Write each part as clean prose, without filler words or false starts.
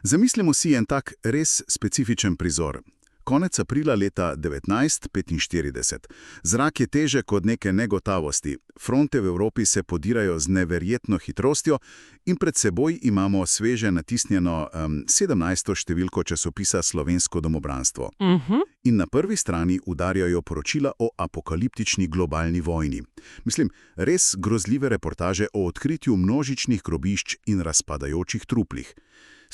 Zamislimo si en tak res specifičen prizor. Konec aprila leta 1945. Zrak je težek od neke negotavosti. Fronte v Evropi se podirajo z neverjetno hitrostjo in pred seboj imamo sveže natisnjeno 17. številko časopisa Slovensko domobranstvo. In na prvi strani udarjajo poročila o apokaliptični globalni vojni. Mislim, res grozljive reportaže o odkritju množičnih grobišč in razpadajočih truplih.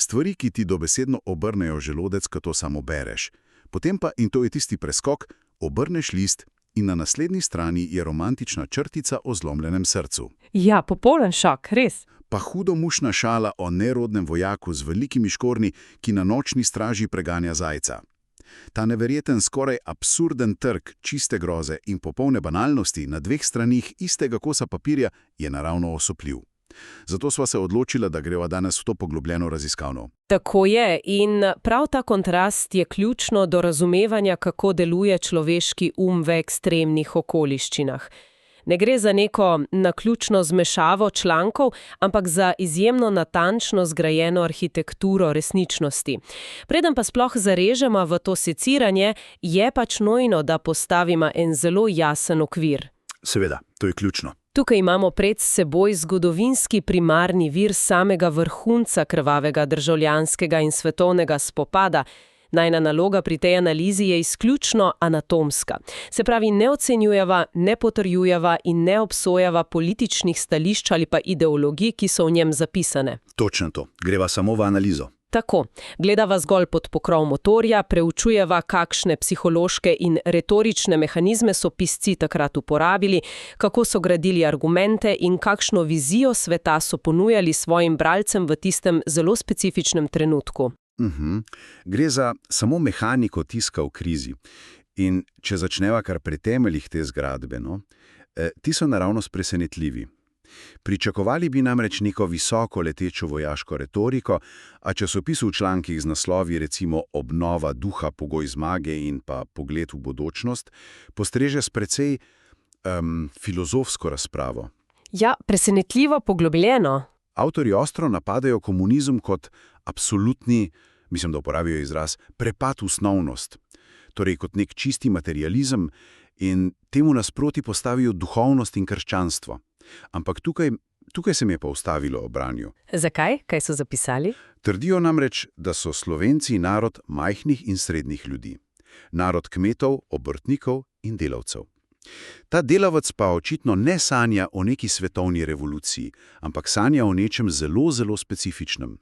Stvari, ki ti dobesedno obrnejo želodec, ko to samo bereš. Potem pa, in to je tisti preskok, obrneš list in na naslednji strani je romantična črtica o zlomljenem srcu. Ja, popoln šok, res. Pa hudomušna šala o nerodnem vojaku z velikimi škornji, ki na nočni straži preganja zajca. Ta neverjeten, skoraj absurden trk čiste groze in popolne banalnosti na dveh stranih istega kosa papirja je naravno osupljiv. Zato sva se odločila, da greva danes v to poglobljeno raziskavo. Tako je, in prav ta kontrast je ključno do razumevanja, kako deluje človeški v ekstremnih okoliščinah. Ne gre za neko naključno zmešavo člankov, ampak za izjemno natančno zgrajeno arhitekturo resničnosti. Preden pa sploh zarežemo v to seciranje, je pač nujno, da postavimo en zelo jasen okvir. Seveda, to je ključno. Tukaj imamo pred seboj zgodovinski primarni vir samega vrhunca krvavega državljanskega in svetovnega spopada. Najna naloga pri tej analizi je izključno anatomska. Se pravi, ne ocenjujeva, ne potrjujeva in ne obsojava političnih stališč ali pa ideologij, ki so v njem zapisane. Točno to. Greva samo v analizo. Tako, gledava zgolj pod pokrov motorja, preučujeva, kakšne psihološke in retorične mehanizme so pisci takrat uporabili, kako so gradili argumente in kakšno vizijo sveta so ponujali svojim bralcem v tistem zelo specifičnem trenutku. Gre za samo mehaniko tiska v krizi. In če začneva kar pri temeljih te zgradbe, ti so naravnost presenetljivi. Pričakovali bi namreč neko visoko letečo vojaško retoriko, a časopis v člankih z naslovi recimo Obnova duha, pogoj zmage in pa Pogled v bodočnost postreže s precej filozofsko razpravo. Ja, presenetljivo poglobljeno. Avtorji ostro napadajo komunizem kot absolutni, mislim, da uporabijo izraz, prepad v osnovnost, torej kot nek čisti materializem, in temu nasproti postavijo duhovnost in krščanstvo. Ampak tukaj se mi je pa ustavilo ob branju. Zakaj? Kaj so zapisali? Trdijo namreč, da so Slovenci narod majhnih in srednjih ljudi. Narod kmetov, obrtnikov in delavcev. Ta delavec pa očitno ne sanja o neki svetovni revoluciji, ampak sanja o nečem zelo, zelo specifičnem.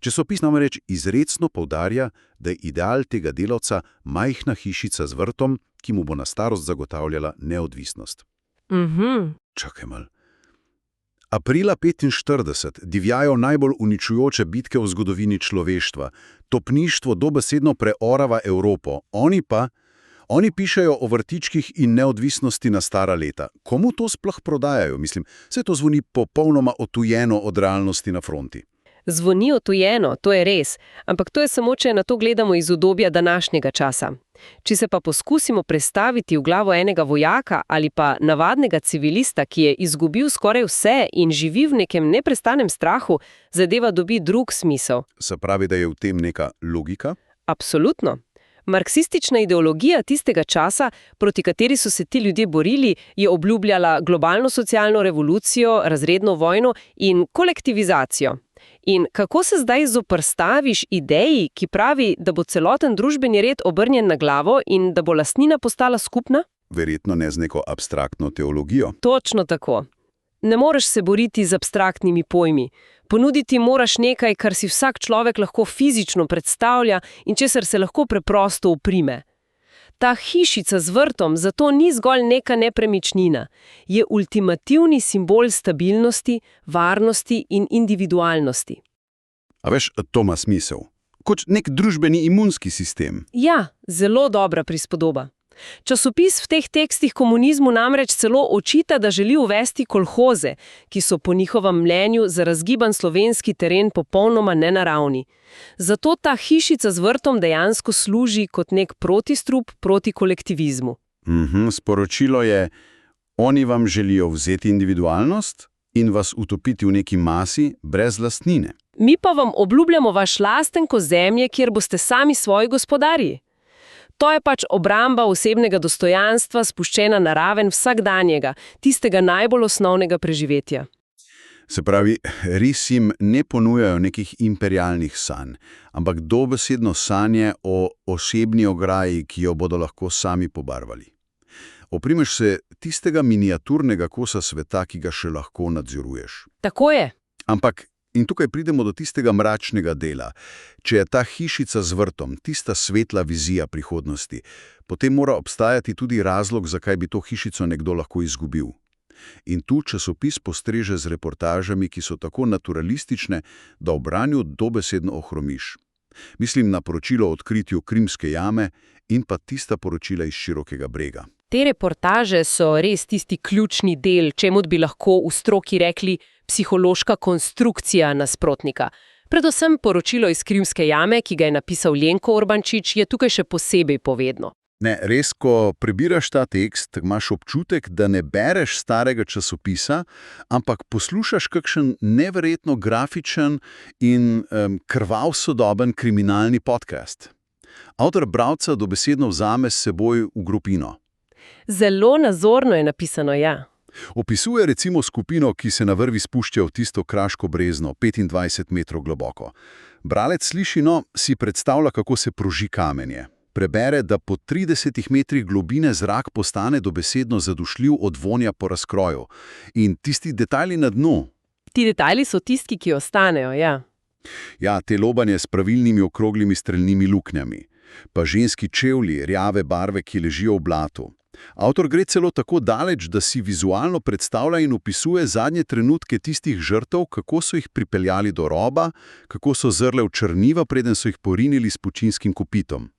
Časopis namreč izrecno poudarja, da je ideal tega delavca majhna hišica z vrtom, ki mu bo na starost zagotavljala neodvisnost. Čakaj mal. Aprila 1945 divjajo najbolj uničujoče bitke v zgodovini človeštva. Topništvo dobesedno preorava Evropo. Oni pišejo o vrtičkih in neodvisnosti na stara leta. Komu to sploh prodajajo? Mislim, se to zvoni popolnoma otujeno od realnosti na fronti. Zvoni otujeno, to je res, ampak to je samo, če na to gledamo iz udobja današnjega časa. Če se pa poskusimo prestaviti v glavo enega vojaka ali pa navadnega civilista, ki je izgubil skoraj vse in živi v nekem neprestanem strahu, zadeva dobi drug smisel. Se pravi, da je v tem neka logika? Absolutno. Marksistična ideologija tistega časa, proti kateri so se ti ljudje borili, je obljubljala globalno socialno revolucijo, razredno vojno in kolektivizacijo. In kako se zdaj zoprstaviš ideji, ki pravi, da bo celoten družbeni red obrnjen na glavo in da bo lastnina postala skupna? Verjetno ne z neko abstraktno teologijo. Točno tako. Ne moreš se boriti z abstraktnimi pojmi. Ponuditi moraš nekaj, kar si vsak človek lahko fizično predstavlja in česar se lahko preprosto uprime. Ta hišica z vrtom zato ni zgolj neka nepremičnina. Je ultimativni simbol stabilnosti, varnosti in individualnosti. A veš, to ima smisel. Kot nek družbeni imunski sistem. Ja, zelo dobra prispodoba. Časopis v teh tekstih komunizmu namreč celo očita, da želi uvesti kolhoze, ki so po njihovem mnenju za razgiban slovenski teren popolnoma nenaravni. Zato ta hišica z vrtom dejansko služi kot nek protistrup proti kolektivizmu. Sporočilo je, oni vam želijo vzeti individualnost in vas utopiti v neki masi brez lastnine. Mi pa vam obljubljamo vaš lasten ozemlje, kjer boste sami svoji gospodarji. To je pač obramba osebnega dostojanstva, spuščena na raven vsakdanjega, tistega najbolj osnovnega preživetja. Se pravi, res jim ne ponujajo nekih imperialnih sanj, ampak dobesedno sanje o osebni ograji, ki jo bodo lahko sami pobarvali. Oprimeš se tistega miniaturnega kosa sveta, ki ga še lahko nadzoruješ. Tako je. Ampak, in tukaj pridemo do tistega mračnega dela. Če je ta hišica z vrtom, tista svetla vizija prihodnosti, potem mora obstajati tudi razlog, zakaj bi to hišico nekdo lahko izgubil. In tu časopis postreže z reportažami, ki so tako naturalistične, da v branju dobesedno ohromiš. Mislim na poročilo o odkritju Krimske jame in pa tista poročila iz Širokega brega. Te reportaže so res tisti ključni del, čemu bi lahko v stroki rekli psihološka konstrukcija nasprotnika. Predvsem poročilo iz Krimske jame, ki ga je napisal Ljenko Urbančič, je tukaj še posebej povedno. Ne, res, ko prebiraš ta tekst, imaš občutek, da ne bereš starega časopisa, ampak poslušaš kakšen neverjetno grafičen in krvav sodoben kriminalni podcast. Avtor bralca dobesedno vzame s seboj v grupino. Zelo nazorno je napisano, ja. Opisuje recimo skupino, ki se na vrvi spušča v tisto kraško brezno, 25 metrov globoko. Bralec sliši, si predstavlja, kako se proži kamenje. Prebere, da po 30 metrih globine zrak postane dobesedno zadušljiv od vonja po razkroju. In tisti detajli na dnu. Ti detajli so tisti, ki ostanejo, ja. Ja, te lobanje s pravilnimi okroglimi strelnimi luknjami. Pa ženski čevlji, rjave barve, ki ležijo v blatu. Avtor gre celo tako daleč, da si vizualno predstavlja in opisuje zadnje trenutke tistih žrtev, kako so jih pripeljali do roba, kako so zrle v črniva, preden so jih porinili s počinskim kopitom.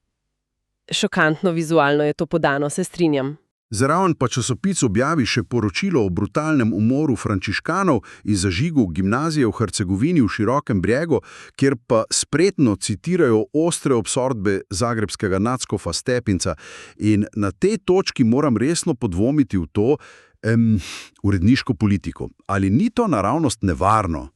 Šokantno vizualno je to podano, se strinjam. Zraven pa časopis objavi še poročilo o brutalnem umoru frančiškanov in zažigu gimnazije v Hercegovini v Širokem bregu, kjer pa spretno citirajo ostre obsodbe zagrebskega nadškofa Stepinca. In na tej točki moram resno podvomiti v to uredniško politiko. Ali ni to naravnost nevarno?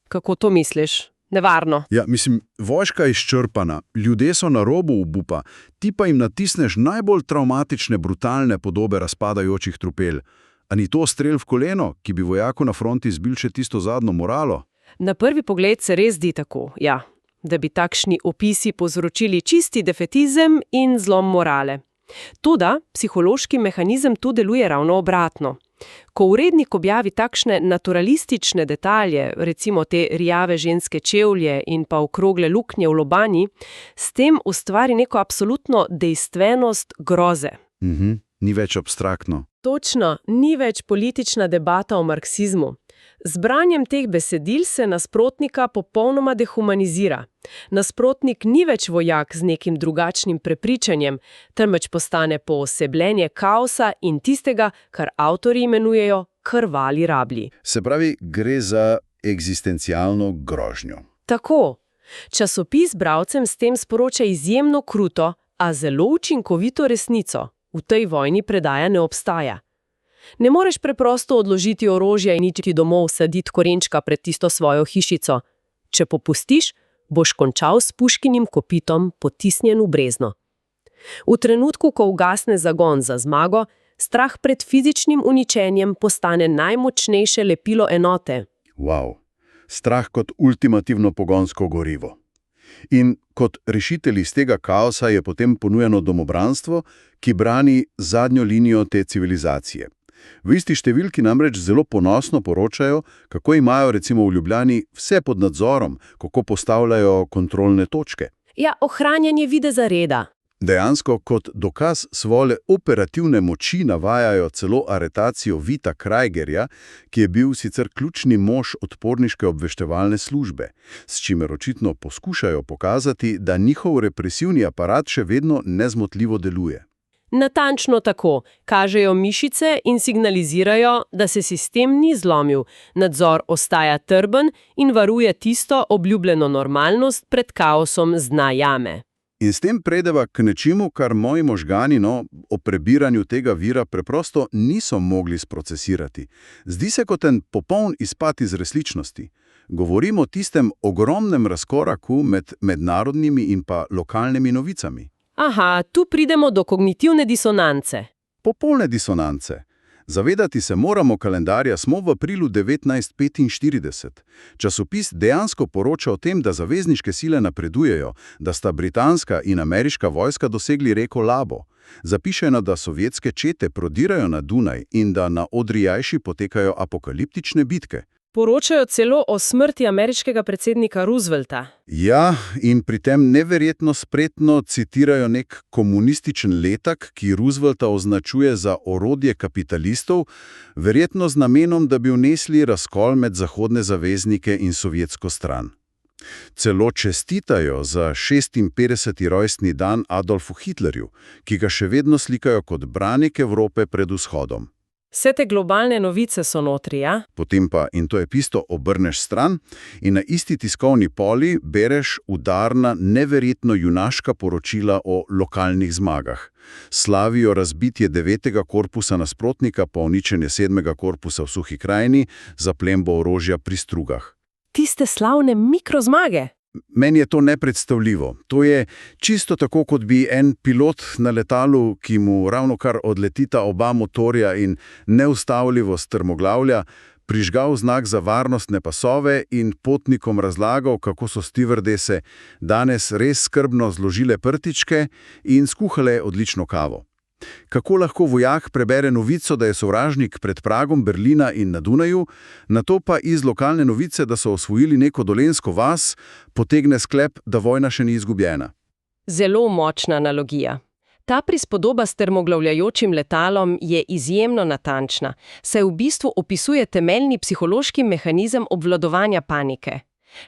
Kako to misliš? Nevarno. Ja, mislim, vojska je izčrpana, ljudje so na robu obupa, ti pa jim natisneš najbolj travmatične, brutalne podobe razpadajočih trupel. A ni to strel v koleno, ki bi vojaku na fronti zbil še tisto zadnjo moralo? Na prvi pogled se res zdi tako, ja, da bi takšni opisi povzročili čisti defetizem in zlom morale. Toda psihološki mehanizem tu deluje ravno obratno. Ko urednik objavi takšne naturalistične detalje, recimo te rjave ženske čevlje in pa okrogle luknje v lobanji, s tem ustvari neko absolutno dejstvenost groze. Ni več abstraktno. Točno, ni več politična debata o marksizmu. Z branjem teh besedil se nasprotnika popolnoma dehumanizira. Nasprotnik ni več vojak z nekim drugačnim prepričanjem, temveč postane poosebljenje kaosa in tistega, kar avtorji imenujejo krvali rablji. Se pravi, gre za eksistencialno grožnjo. Tako. Časopis bralcem s tem sporoča izjemno kruto, a zelo učinkovito resnico. V tej vojni predaja ne obstaja. Ne moreš preprosto odložiti orožja in iti domov saditi korenčka pred tisto svojo hišico. Če popustiš, boš končal s puškinim kopitom potisnjen v brezno. V trenutku, ko ugasne zagon za zmago, strah pred fizičnim uničenjem postane najmočnejše lepilo enote. Wow. Strah kot ultimativno pogonsko gorivo. In kot rešitelj iz tega kaosa je potem ponujeno domobranstvo, ki brani zadnjo linijo te civilizacije. V isti številki namreč zelo ponosno poročajo, kako imajo recimo v Ljubljani vse pod nadzorom, kako postavljajo kontrolne točke. Ja, ohranjanje videza reda. Dejansko kot dokaz svoje operativne moči navajajo celo aretacijo Vita Krajgerja, ki je bil sicer ključni mož odporniške obveščevalne službe, s čimer očitno poskušajo pokazati, da njihov represivni aparat še vedno nezmotljivo deluje. Natančno tako, kažejo mišice in signalizirajo, da se sistem ni zlomil, nadzor ostaja trben in varuje tisto obljubljeno normalnost pred kaosom z dna jame. In s tem predeva k nečemu, kar moji možgani o prebiranju tega vira preprosto niso mogli sprocesirati. Zdi se kot en popoln izpad iz resničnosti. Govorim o tistem ogromnem razkoraku med mednarodnimi in pa lokalnimi novicami. Aha, tu pridemo do kognitivne disonance. Popolne disonance. Zavedati se moramo kalendarja smo v aprilu 1945. Časopis dejansko poroča o tem, da zavezniške sile napredujejo, da sta britanska in ameriška vojska dosegli reko Labo. Zapišeno, da sovjetske čete prodirajo na Dunaj in da na Odrijajši potekajo apokaliptične bitke. Poročajo celo o smrti ameriškega predsednika Roosevelta. Ja, in pri tem neverjetno spretno citirajo nek komunističen letak, ki Roosevelta označuje za orodje kapitalistov, verjetno z namenom, da bi vnesli razkol med zahodne zaveznike in sovjetsko stran. Celo čestitajo za 56. rojstni dan Adolfu Hitlerju, ki ga še vedno slikajo kot branik Evrope pred vzhodom. Vse te globalne novice so notri, ja? Potem pa, in to je pisto, obrneš stran in na isti tiskovni poli bereš udarna, neverjetno junaška poročila o lokalnih zmagah. Slavijo razbitje 9. korpusa nasprotnika pa uničenje 7. korpusa v Suhi krajini, zaplembo orožja pri Strugah. Tiste slavne mikrozmage. Meni je to nepredstavljivo. To je čisto tako, kot bi en pilot na letalu, ki mu ravnokar odletita oba motorja in neustavljivo strmoglavlja, prižgal znak za varnostne pasove in potnikom razlagal, kako so stevardese danes res skrbno zložile prtičke in skuhale odlično kavo. Kako lahko vojak prebere novico, da je sovražnik pred pragom Berlina in na Dunaju, nato pa iz lokalne novice, da so osvojili neko dolenjsko vas, potegne sklep, da vojna še ni izgubljena? Zelo močna analogija. Ta prispodoba s strmoglavljajočim letalom je izjemno natančna, saj v bistvu opisuje temeljni psihološki mehanizem obvladovanja panike.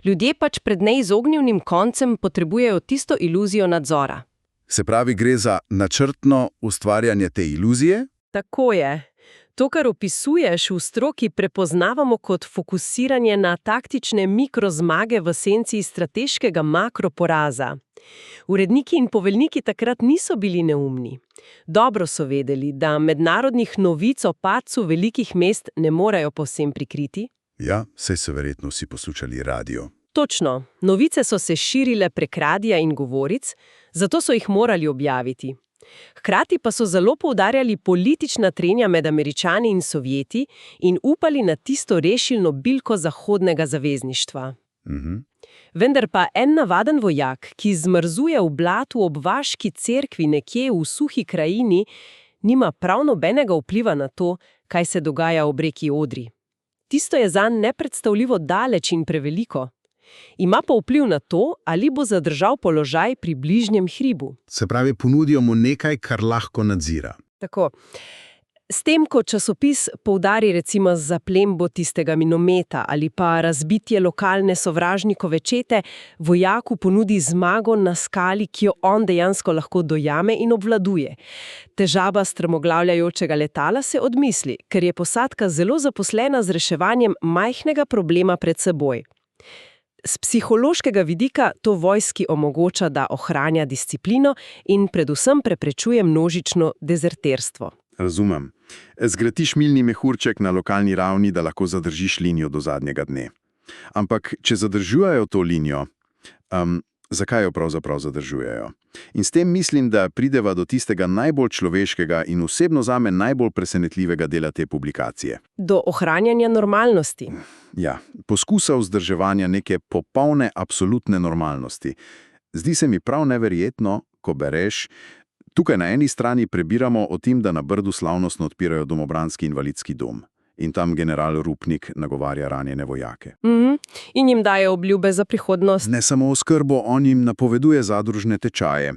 Ljudje pač pred neizognjivim koncem potrebujejo tisto iluzijo nadzora. Se pravi, gre za načrtno ustvarjanje te iluzije? Tako je. To, kar opisuješ, v stroki prepoznavamo kot fokusiranje na taktične mikrozmage v senci strateškega makroporaza. Uredniki in poveljniki takrat niso bili neumni. Dobro so vedeli, da mednarodnih novic o padcu velikih mest ne morejo povsem prikriti. Ja, saj so verjetno vsi poslušali radio. Točno. Novice so se širile prek radija in govoric, zato so jih morali objaviti. Hkrati pa so zelo poudarjali politična trenja med Američani in Sovjeti in upali na tisto rešilno bilko zahodnega zavezništva. Vendar pa en navaden vojak, ki zmrzuje v blatu ob vaški cerkvi nekje v Suhi krajini, nima prav nobenega vpliva na to, kaj se dogaja ob reki Odri. Tisto je zanj nepredstavljivo daleč in preveliko. Ima pa vpliv na to, ali bo zadržal položaj pri bližnjem hribu. Se pravi, ponudijo mu nekaj, kar lahko nadzira. Tako. S tem, ko časopis poudari recimo zaplembo tistega minometa ali pa razbitje lokalne sovražnikove čete, vojaku ponudi zmago na skali, ki jo on dejansko lahko dojame in obvladuje. Težava strmoglavljajočega letala se odmisli, ker je posadka zelo zaposlena z reševanjem majhnega problema pred seboj. Z psihološkega vidika to vojski omogoča, da ohranja disciplino in predvsem preprečuje množično dezerterstvo. Razumem. Zgradiš milni mehurček na lokalni ravni, da lahko zadržiš linijo do zadnjega dne. Ampak, če zadržujejo to linijo, zakaj jo pravzaprav zadržujejo? In s tem mislim, da prideva do tistega najbolj človeškega in osebno zame najbolj presenetljivega dela te publikacije. Do ohranjanja normalnosti. Ja, poskusa vzdrževanja neke popolne, absolutne normalnosti. Zdi se mi prav neverjetno, ko bereš, tukaj na eni strani prebiramo o tem, da na Brdu slavnostno odpirajo domobranski invalidski dom. In tam general Rupnik nagovarja ranjene vojake. In jim daje obljube za prihodnost. Ne samo oskrbo, on jim napoveduje zadružne tečaje.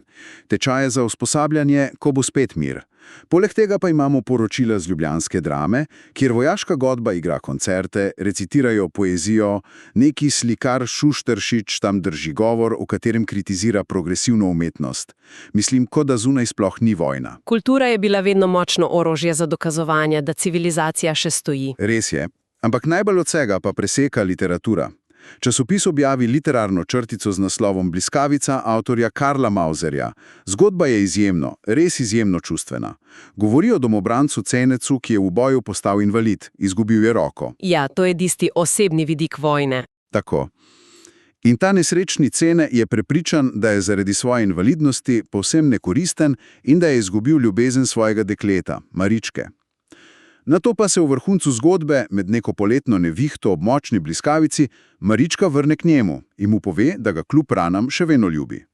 Tečaje za usposabljanje, ko bo spet mir. Poleg tega pa imamo poročila z ljubljanske Drame, kjer vojaška godba igra koncerte, recitirajo poezijo, neki slikar Šušteršič tam drži govor, v katerem kritizira progresivno umetnost. Mislim, kot da zunaj sploh ni vojna. Kultura je bila vedno močno orožje za dokazovanje, da civilizacija še stoji. Res je, ampak najbolj od vsega pa preseka literatura. Časopis objavi literarno črtico z naslovom Bliskavica avtorja Karla Mauserja. Zgodba je izjemno, res izjemno čustvena. Govori o domobrancu Cenecu, ki je v boju postal invalid, izgubil je roko. Ja, to je tisti osebni vidik vojne. Tako. In ta nesrečni Cene je prepričan, da je zaradi svoje invalidnosti povsem nekoristen in da je izgubil ljubezen svojega dekleta, Maričke. Nato pa se v vrhuncu zgodbe, med neko poletno nevihto ob močni bliskavici, Marička vrne k njemu in mu pove, da ga kljub ranam še vedno ljubi.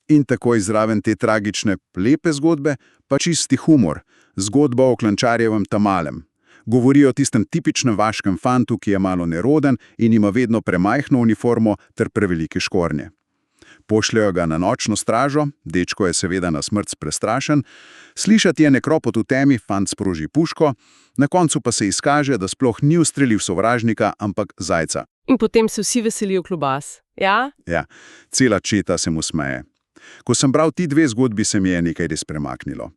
In takoj zraven te tragične, lepe zgodbe pa čisti humor, zgodba o Klančarjevem Tamalem. Govori o tistem tipičnem vaškem fantu, ki je malo neroden in ima vedno premajhno uniformo ter prevelike škornje. Pošljajo ga na nočno stražo, dečko je seveda na smrt prestrašen, slišati je nekropot v temi, fant sproži puško, na koncu pa se izkaže, da sploh ni ustrelil sovražnika, ampak zajca. In potem se vsi veselijo klobas. Ja? Ja, cela četa se mu smeje. Ko sem bral ti dve zgodbi, se mi je nekaj res premaknilo.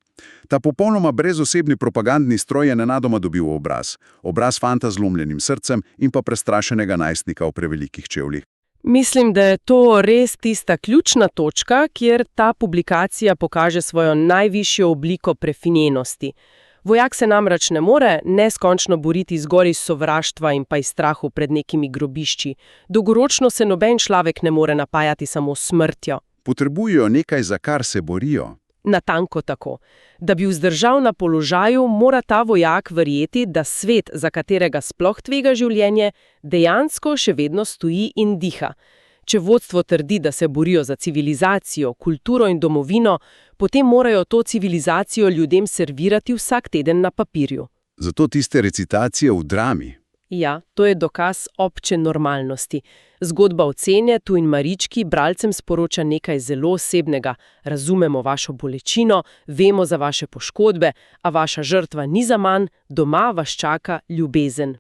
Ta popolnoma brezosebni propagandni stroj je nenadoma dobil obraz. Obraz fanta z zlomljenim srcem in pa prestrašenega najstnika v prevelikih čevljih. Mislim, da je to res tista ključna točka, kjer ta publikacija pokaže svojo najvišjo obliko prefinjenosti. Vojak se namreč ne more neskončno boriti zgolj iz sovraštva in pa iz strahu pred nekimi grobišči. Dolgoročno se noben človek ne more napajati samo smrtjo. Potrebujejo nekaj, za kar se borijo. Natanko tako. Da bi vzdržal na položaju, mora ta vojak verjeti, da svet, za katerega sploh tvega življenje, dejansko še vedno stoji in diha. Če vodstvo trdi, da se borijo za civilizacijo, kulturo in domovino, potem morajo to civilizacijo ljudem servirati vsak teden na papirju. Zato tiste recitacije v drami. Ja, to je dokaz obče normalnosti. Zgodba o Cene, tu in Marički bralcem sporoča nekaj zelo osebnega. Razumemo vašo bolečino, vemo za vaše poškodbe, a vaša žrtva ni zaman, doma vas čaka ljubezen.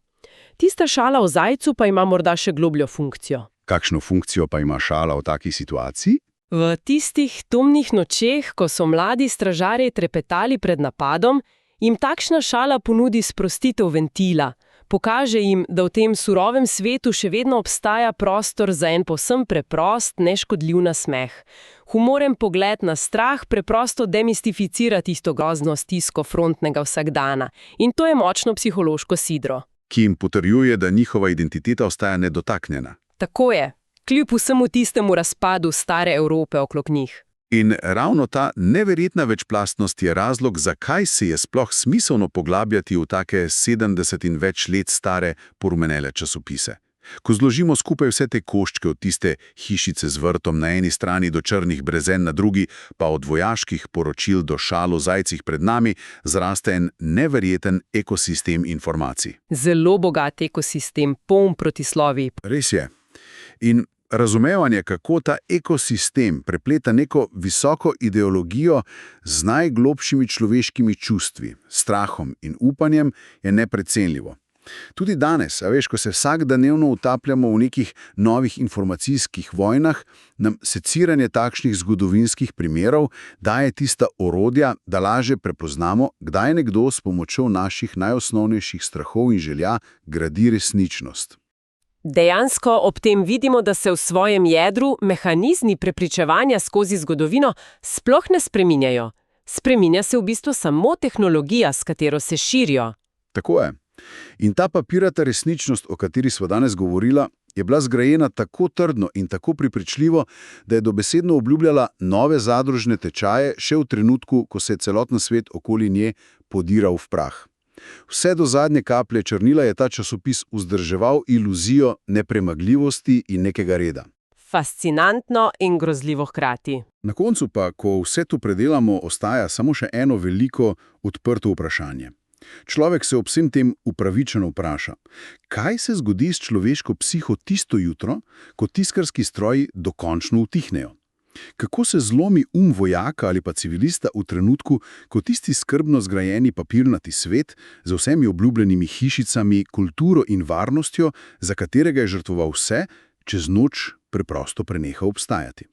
Tista šala o zajcu pa ima morda še globljo funkcijo. Kakšno funkcijo pa ima šala v taki situaciji? V tistih temnih nočeh, ko so mladi stražarji trepetali pred napadom, jim takšna šala ponudi sprostitev ventila. Pokaže jim, da v tem surovem svetu še vedno obstaja prostor za en povsem preprost, neškodljiv nasmeh. Humoren pogled na strah preprosto demistificira tisto grozno stisko frontnega vsakdana. In to je močno psihološko sidro. Ki jim potrjuje, da njihova identiteta ostaja nedotaknjena. Tako je. Kljub vsemu tistemu razpadu stare Evrope okrog njih. In ravno ta neverjetna večplastnost je razlog, zakaj se je sploh smiselno poglabljati v take 70 in več let stare porumenele časopise. Ko zložimo skupaj vse te koščke od tiste hišice z vrtom na eni strani do črnih brezen na drugi, pa od vojaških poročil do šal o zajcih pred nami, zraste en neverjeten ekosistem informacij. Zelo bogat ekosistem, poln protislovij. Res je. In razumevanje, kako ta ekosistem prepleta neko visoko ideologijo z najglobšimi človeškimi čustvi, strahom in upanjem, je neprecenljivo. Tudi danes, a veš, ko se vsakdanevno utapljamo v nekih novih informacijskih vojnah, nam seciranje takšnih zgodovinskih primerov daje tista orodja, da lažje prepoznamo, kdaj nekdo s pomočjo naših najosnovnejših strahov in želja gradi resničnost. Dejansko ob tem vidimo, da se v svojem jedru mehanizmi prepričevanja skozi zgodovino sploh ne spreminjajo. Spreminja se v bistvu samo tehnologija, s katero se širijo. Tako je. In ta papirata resničnost, o kateri sva danes govorila, je bila zgrajena tako trdno in tako prepričljivo, da je dobesedno obljubljala nove zadružne tečaje še v trenutku, ko se je celoten svet okoli nje podiral v prah. Vse do zadnje kaplje črnila je ta časopis vzdrževal iluzijo nepremagljivosti in nekega reda. Fascinantno in grozljivo hkrati. Na koncu pa, ko vse to predelamo, ostaja samo še eno veliko odprto vprašanje. Človek se ob vsem tem upravičeno vpraša, kaj se zgodi s človeško psiho tisto jutro, ko tiskarski stroji dokončno utihnejo? Kako se zlomi vojaka ali pa civilista v trenutku, ko tisti skrbno zgrajeni papirnati svet z vsemi obljubljenimi hišicami, kulturo in varnostjo, za katerega je žrtvoval vse, čez noč preprosto preneha obstajati?